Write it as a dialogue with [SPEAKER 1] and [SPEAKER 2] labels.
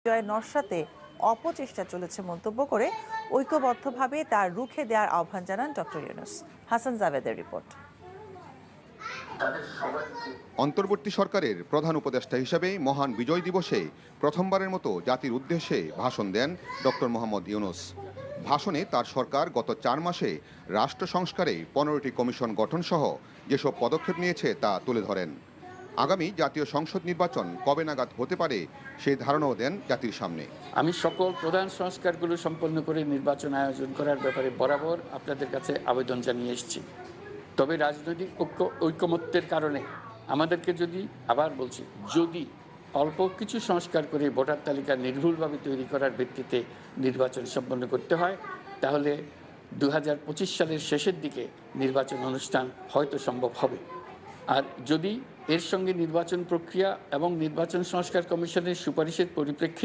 [SPEAKER 1] জয়ের নস্যাতে অপচেষ্টা চলেছে মন্তব্য করে ঐক্যবদ্ধভাবে তার রুখে দেওয়ার আহ্বান জানান ডক্টর ইউনূস। হাসান জাভেদের রিপোর্ট।
[SPEAKER 2] অন্তর্বর্তী সরকারের প্রধান উপদেষ্টা হিসেবে মহান বিজয় দিবসে প্রথমবারের মতো জাতির উদ্দেশ্যে ভাষণ দেন ডক্টর মোহাম্মদ ইউনূস। ভাষণে তার সরকার গত 4 মাসে রাষ্ট্র সংস্কারে 15টি কমিশন গঠন সহ যেসব পদক্ষেপ নিয়েছে তা তুলে ধরেন। আগামী জাতীয় সংসদ নির্বাচন কবে নাগাদ হতে পারে সেই ধারণাও দেন জাতির সামনে।
[SPEAKER 3] আমি সকল প্রধান সংস্কারগুলো সম্পন্ন করে নির্বাচন আয়োজন করার ব্যাপারে বরাবর আপনাদের কাছে আবেদন জানিয়ে এসেছি। তবে রাজনৈতিক ঐকমত্যের কারণে আমাদেরকে আবার বলছি, যদি অল্প কিছু সংস্কার করে ভোটার তালিকা নির্ভুলভাবে তৈরি করার ভিত্তিতে নির্বাচন সম্পন্ন করতে হয়, তাহলে 2025 সালের শেষের দিকে নির্বাচন অনুষ্ঠান হয়তো সম্ভব হবে। আর যদি এর সঙ্গে নির্বাচন প্রক্রিয়া এবং নির্বাচন সংস্কার কমিশনের সুপারিশের পরিপ্রেক্ষিতে